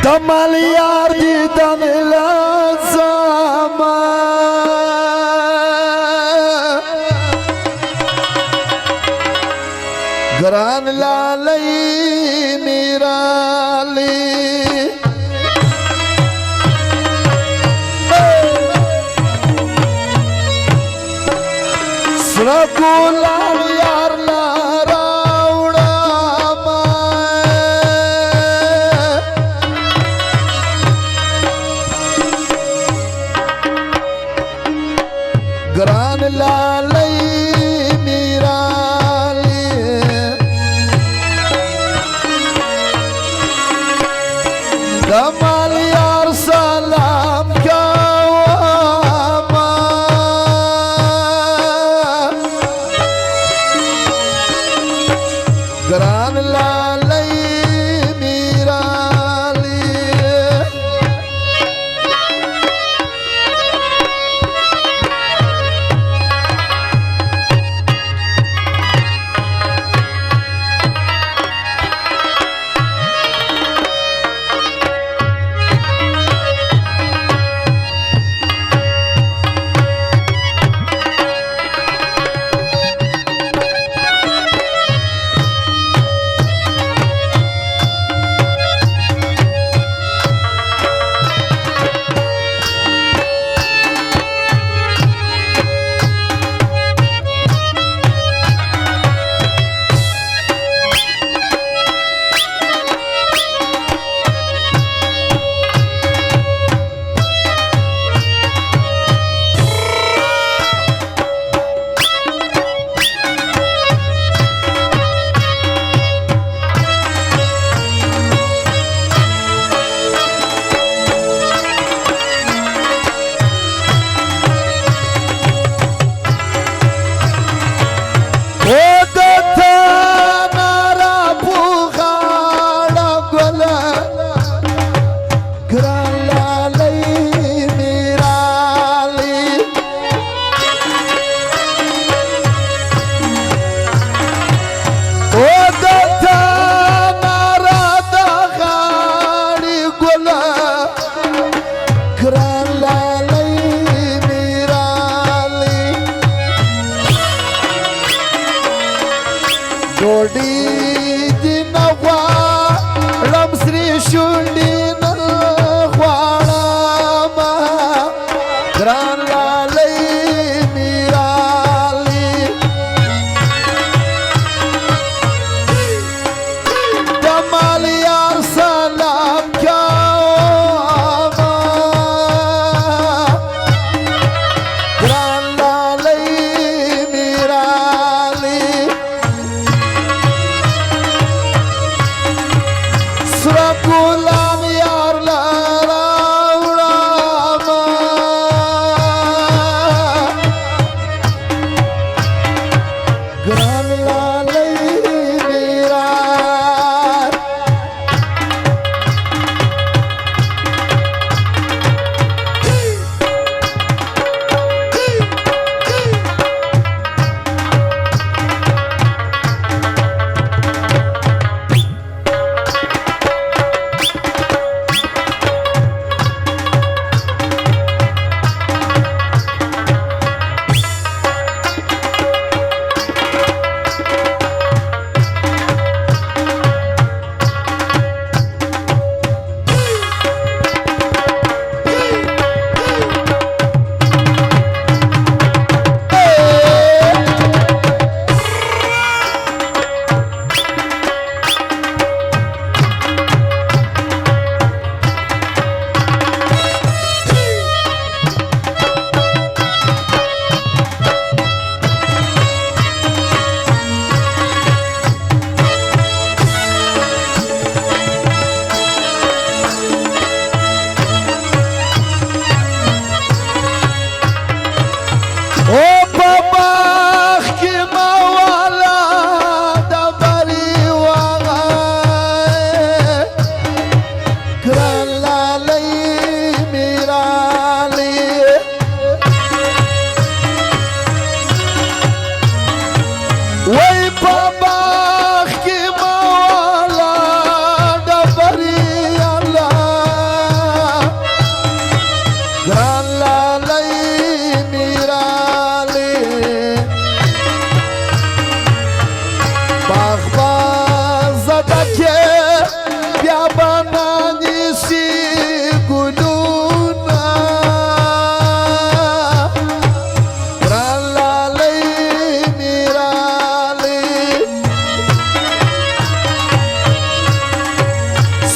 दमल यार जी दनला सामा ग्रान लालई निराली रघुलाल यार नारायणा ग्रान लालई निराली दमल यार सलाम क्या ग्रान लालई निराली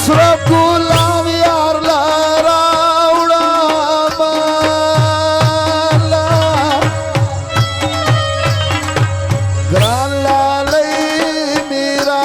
سره ګلاب یار لاره وړمه ګران لالی میرا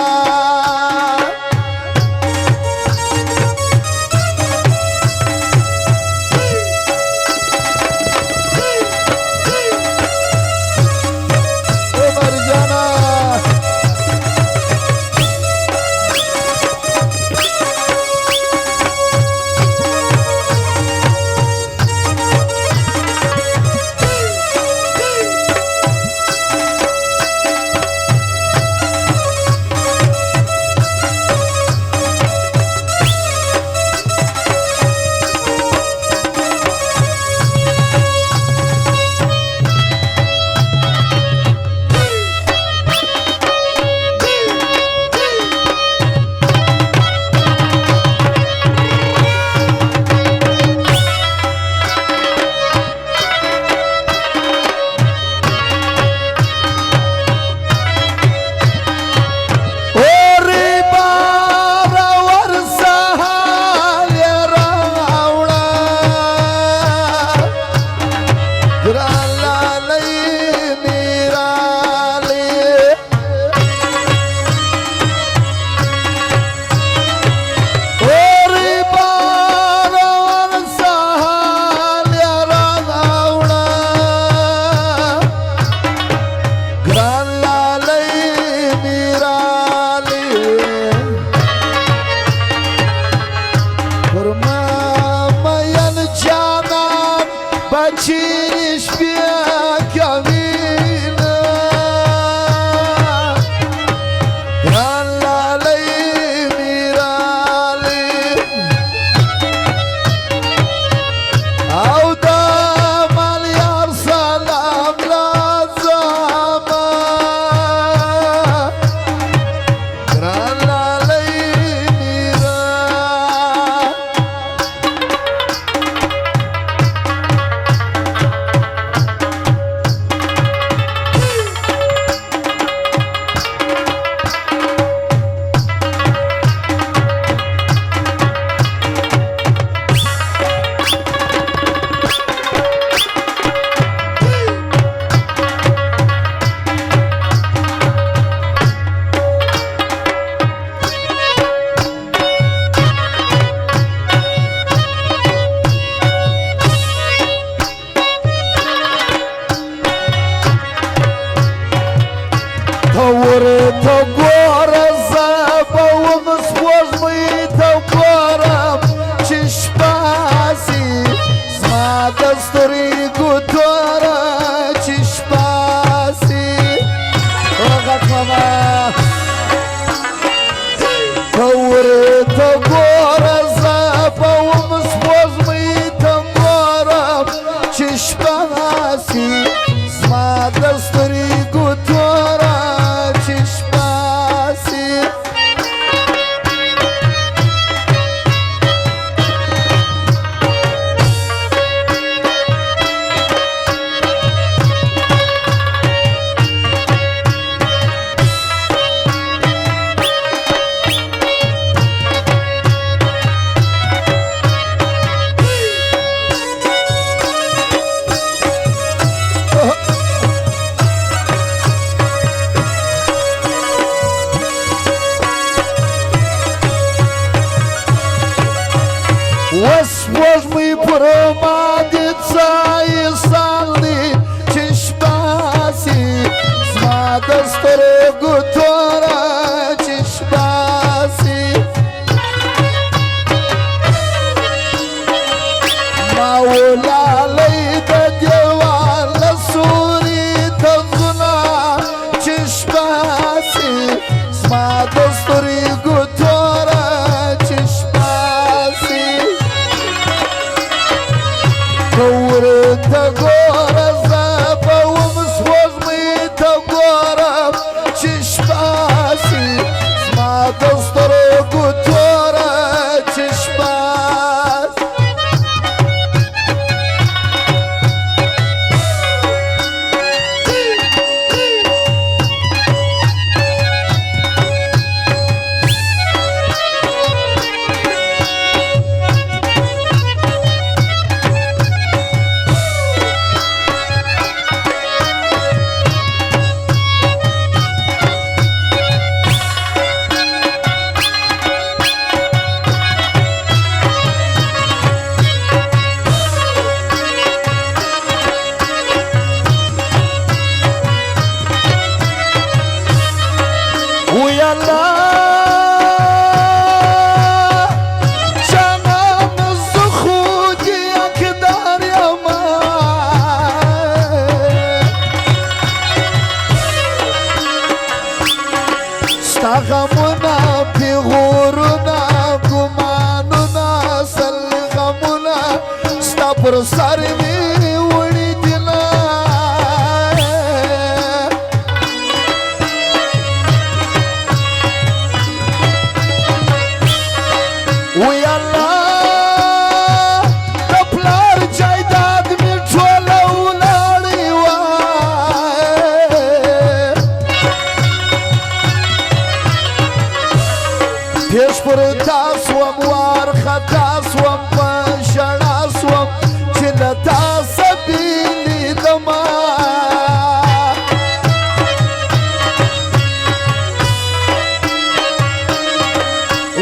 Возможно, проводится и салы чешпаси, смада сторогу тора чешпаси. Маула лейда девала сури танзуна чешпаси, смада сторогу тора чешпаси. سر می وړي دینا وی الله د پلار جایداد می ټول ولاړی وای پیش پر تاسو وار خطا سوم په شړا سوم چې له تاسو بیلی دما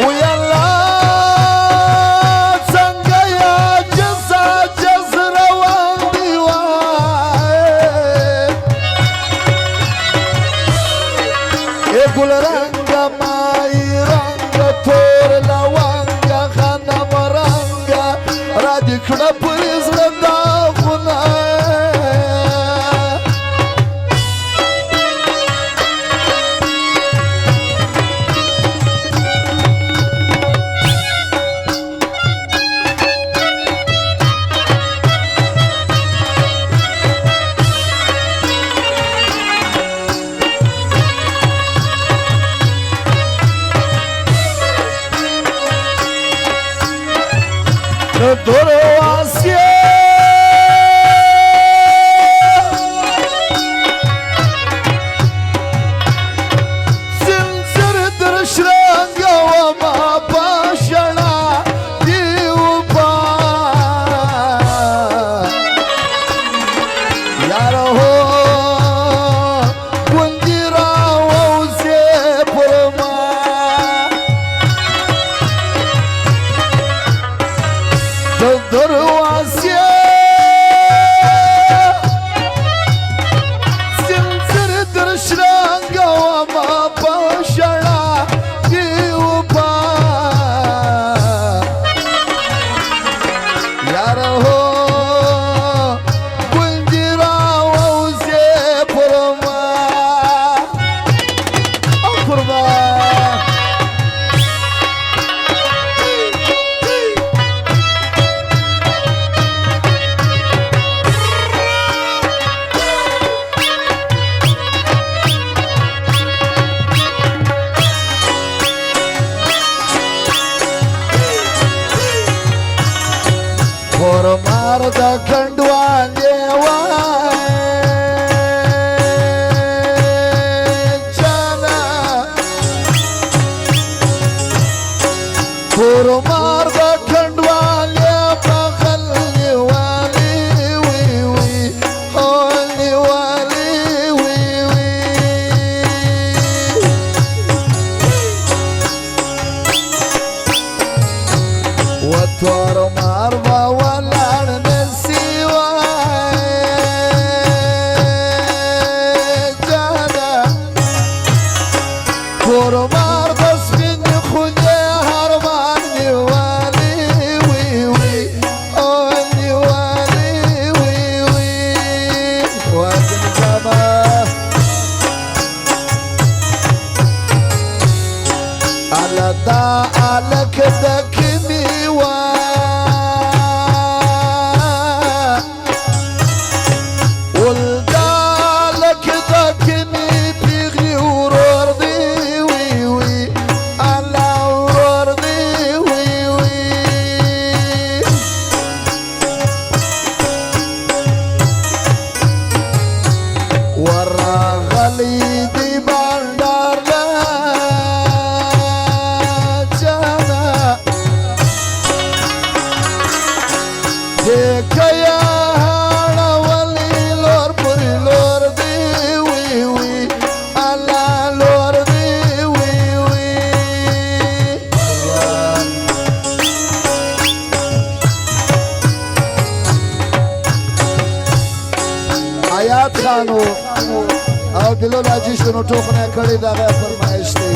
وی الله څنګه یا جزا جز روان دی وای ای ګل رنګ مای رنګ تور لونګ غنم رنګ را دې کړه پر زړه داغونه دروازه زنځیر در شرنګ وما پاشنا دیو با یار هو ګوندی راوځه پر ما دروازه زنځیر در شرنګ وما پاشنا دیو با یار هو ګوندی راوځه پر ما او قربان por mar da kandwanye wai jana por mar da kandwanye pagal wali wi wi holy wali wi wi وتور مار ولاړ نسی وای جانا کور مار د سپین خونې هر باندې والی وی وی او دی والی وی وی وادن جما على دا علك دکمی آیات خانو او دلو لاجیشتنو ټوخنه کړی دا غیر فرمایش دی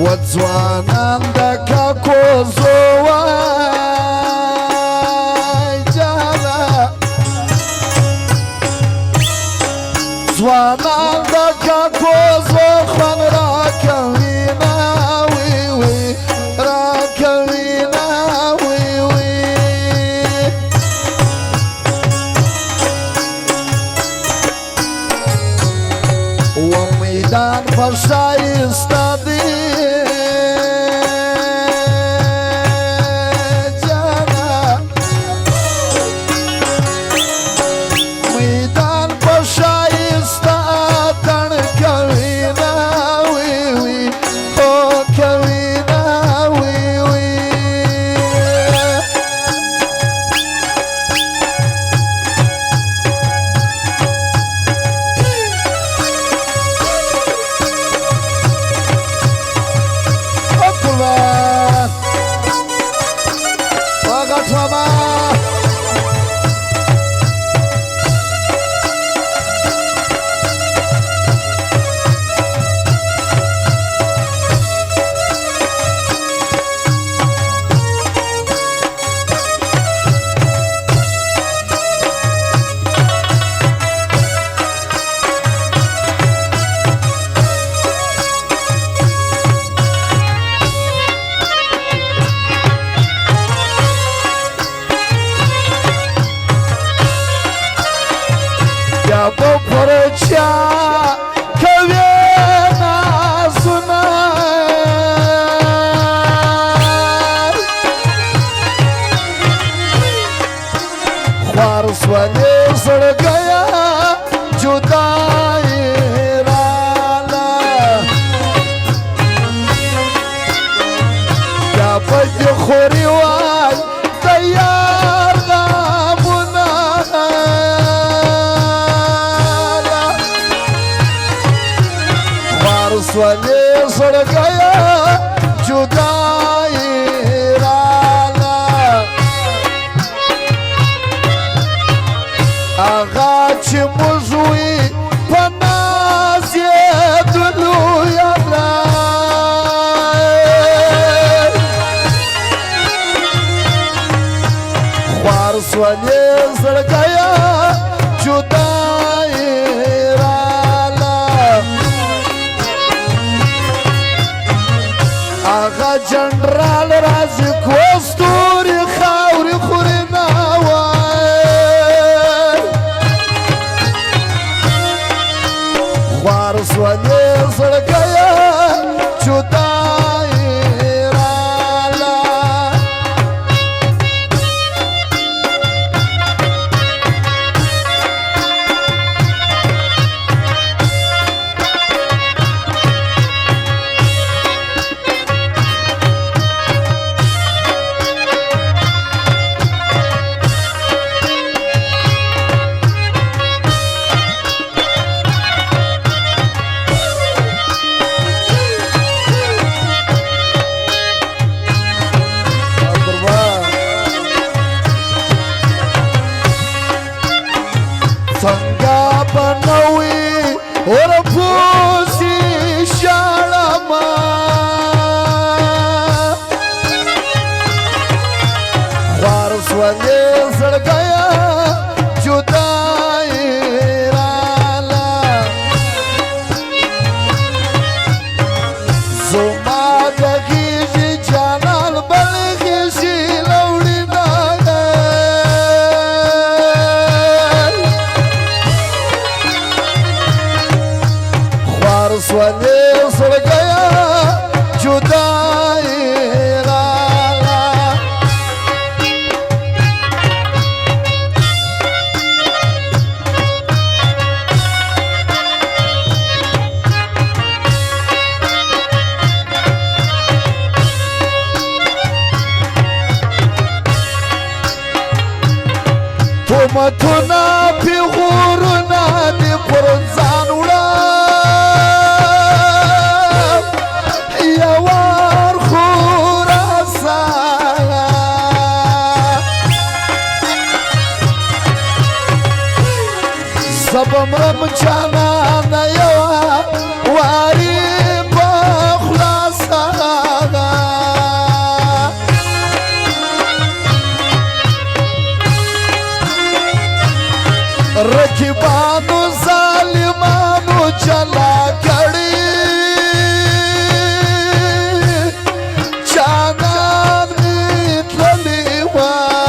وځوانان د کاکو زوای جانا ځوانان د کاکو زو خون را کوي نا وی وی را کوي نا شایسته دی جانا میدان په شایسته تن کوي نا وی وی او کوي نا وی وی پرچا کوي نازونه خوار سولې زړګیا جدای راله یا پد خوري وای تیار غمونه سولې زړګیا جدای راله هغه چې موږ وي په ناز یې دلویه خوار سولې زړګیا جدای آغا جنرال رازی کوستوری خاوری خوری ناوای خوار سولی زرگیا جدای رالا څنګه بنوي اور پوسی شړما خوار سولې زړګیا جدای راله زما د غیږې جانان بل غیږې لوړې سولې زړګیا جدای راله تومتونه پیغورونه دې پر ځان وړه زبمرم جانان یوا واری بخلاصا رکبانو ظالمانو چلا کړي جانان تللی وای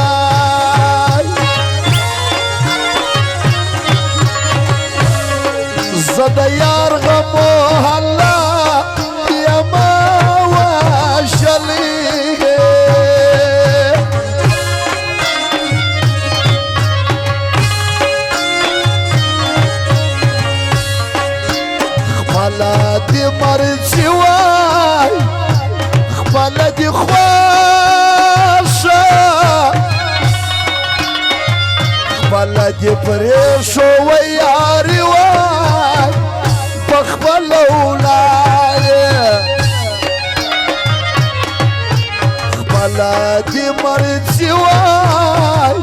شو ویاری وای پخپل اولاد خپل دی مرسی وای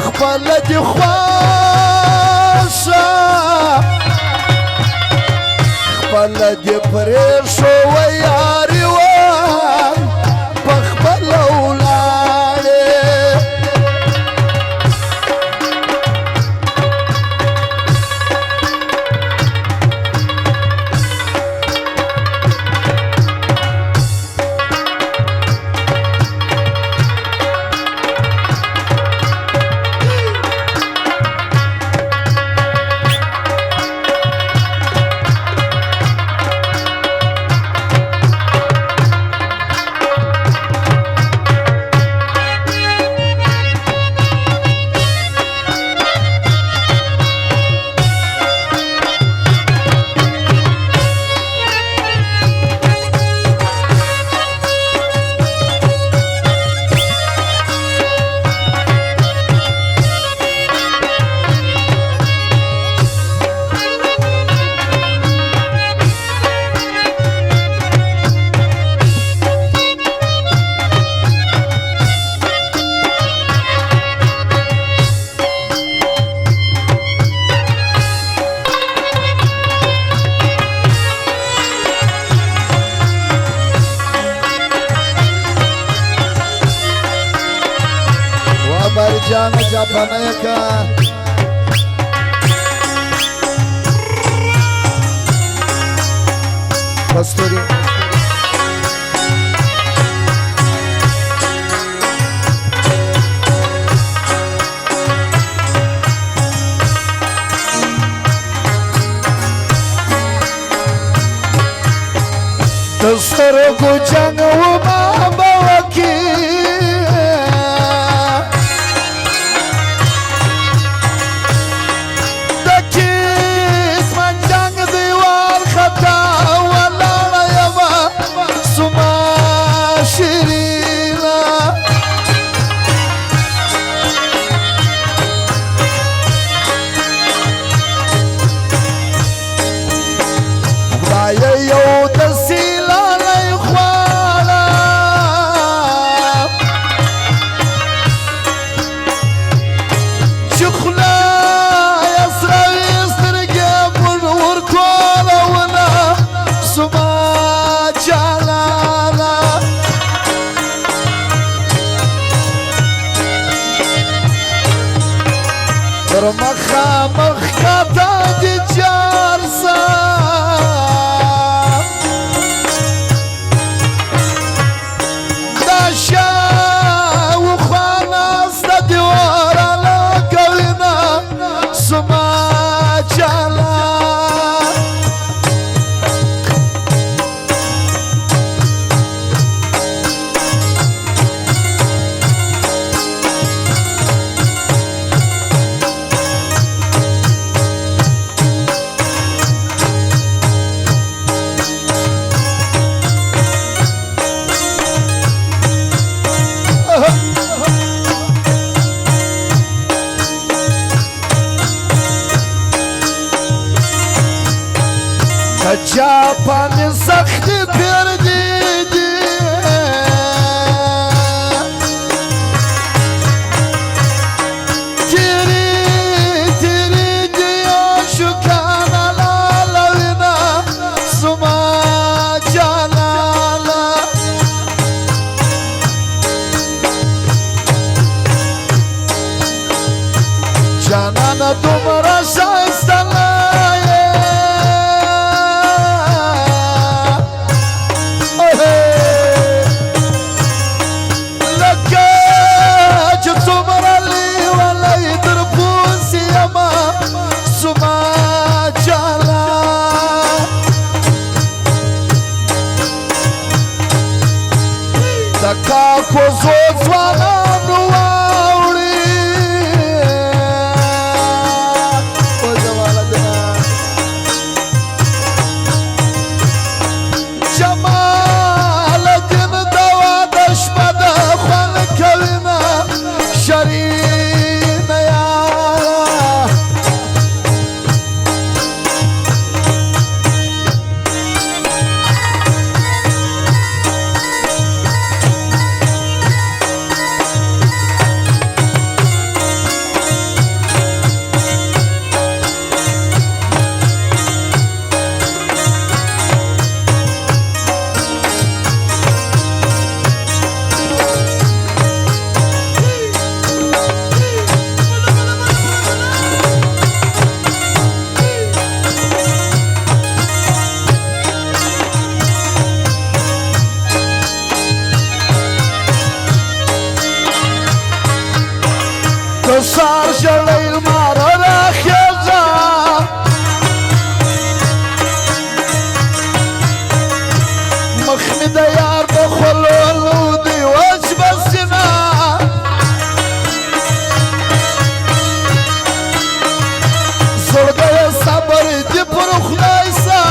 خپل دی خواشا خپل دی پریشو ویاری وای پخپل اولاد جان جاپانه کا کستوری دستر کو جنگ و بابا کی مخا مخا دی جارسا داشا و خاناس دا دیوارا لگوینا سما جالا جاپان سخت پھر دیدی تیری تیری دیا شکانا لالوینا سما جالالا جانانا تمہارا شائستہ لائے Kako zozvala nuauri Jamal din dawa dashmada khwan kavina Sharina ya سار شړی لمر راخیژه مخ مې د یار په خولو دی وچ بسینه زړګی صبر دې پر خدای سه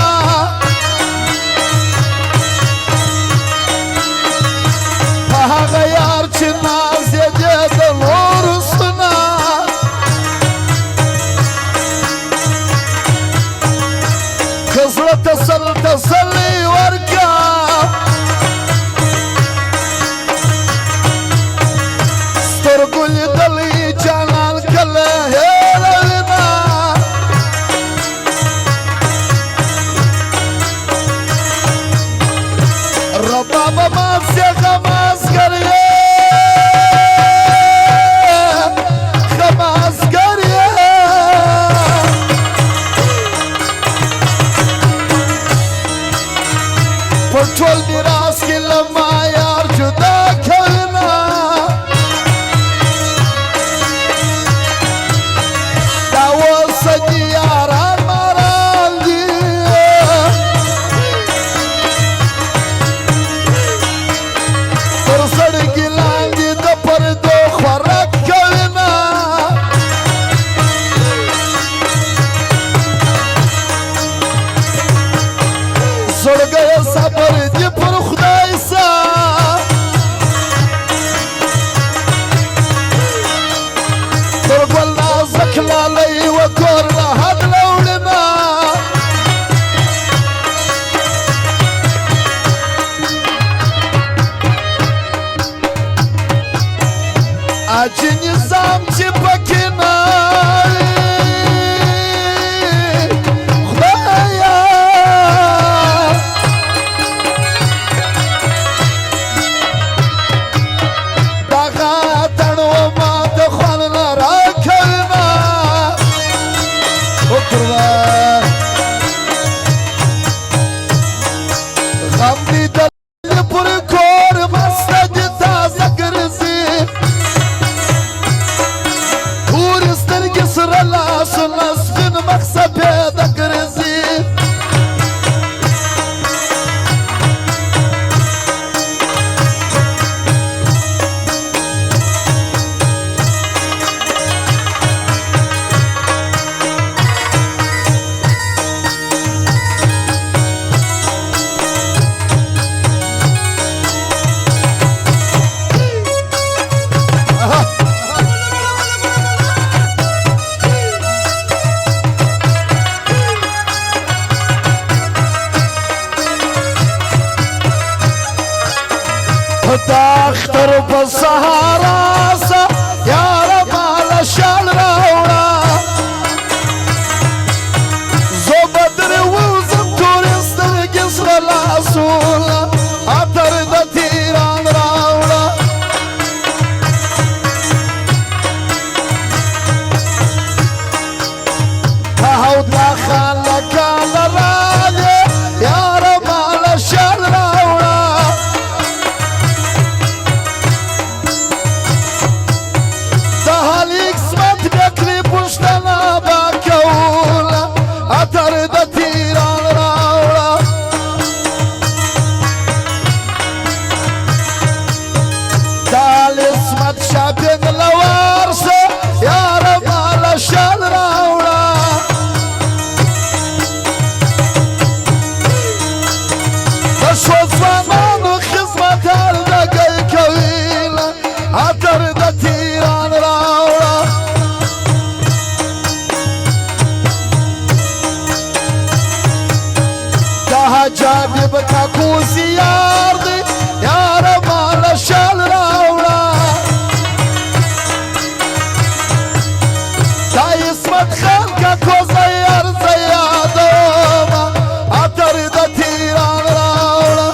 په هغه یار چې ناز یې دې د نورو سونه که زړه تسلي ورکړه سترګو لیدلی جانان کله هېروي نه ربابه ماسې غمازګر یې غمازګر یې په ټول میراث کې له ما یار جدا کوي نه دا اوس دي یاران ماران دي تر سړکي لاندې د پردو خوراک کوي نه زړګی صبر دې پر خدای سه تر ګل نازک لالی و کور له حد له وړینه اجي نظام چې پکې نه خدایا دغه تڼو ما د خوند نه راکوي نه وکړه غم دې د پر کور مسته دې تازه ګرځي تورې سترګې سره لاسونه سپین مخ سپېده ګرځي دا اختر په سهارا سه یاره ماله شال راوړه زه به درې ووځم تورې سترګې سره لاسونه عطر د تیران راوړه هودلا خان له کاله راغې یاره ماله شال راوړه عطر د تیران راوړه دا عصمت شاپنګ لوار سه یاره ماله شال راوړه د ښو ځوانانو خدمت هردګۍ کوي عطر د تیران راوړه جابب کاکو زیار دی یاره ماله شال راوړه دا عصمت خان کاکو زیار زیادومه عطر د تیران راوړه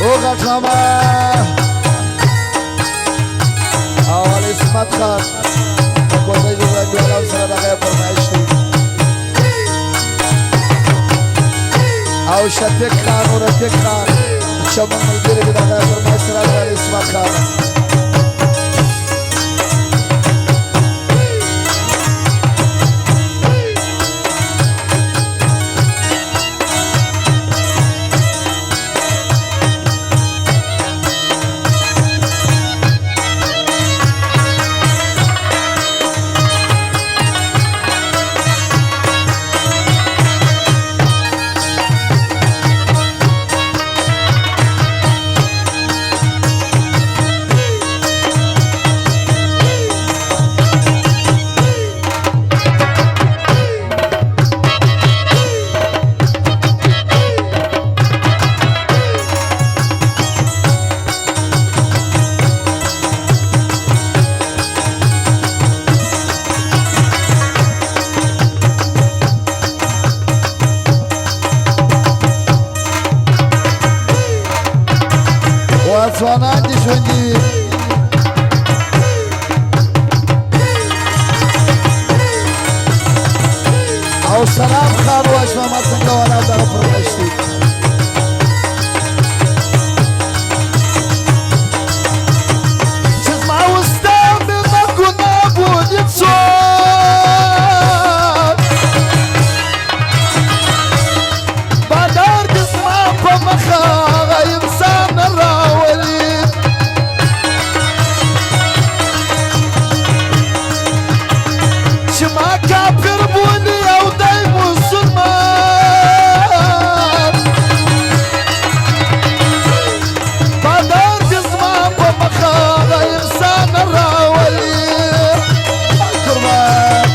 وغټمه عصمت خان د کورنۍ د وړاندې سره دغه فرمایش دی شفیق خان و رفیق خان چمن ملګری دې دغه فرمایش راغلی اسماعیل خان ځوانان دي ژوندي او سلام خان و اشما ما څنګه ولا دغه فرمایش دی چې زما وستا مې ما ګناه بولي څوک بادار دې زما په مخه هغه انسان راولي چې ما کافر بولي او دی مسلمان بادار دې زما په مخه هغه انسان راولي قربان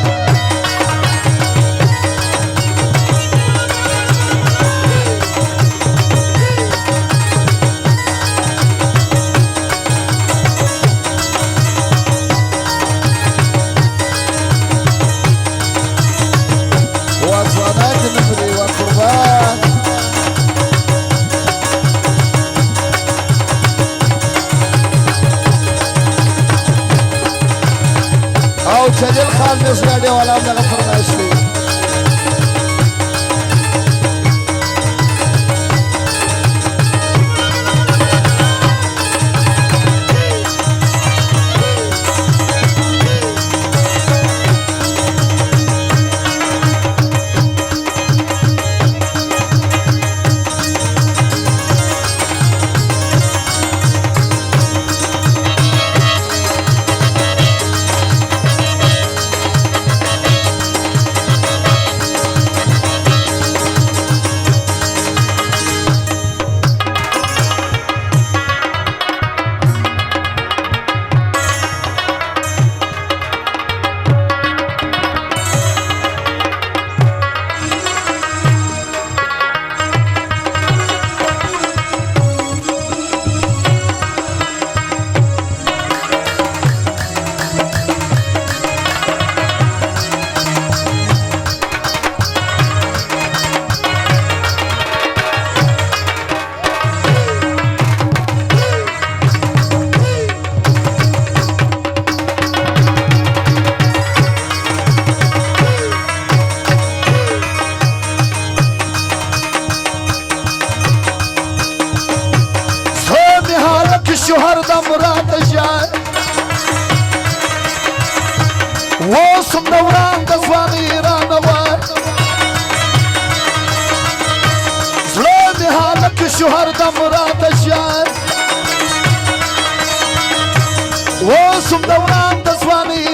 جلیل خان میز گاڑی والا هم دغه فرمایش دی شوهر د مراد جای وسم دوران د ځواني رانه وای زړه مې حالت شوهر د مراد جای وسم دوران د ځواني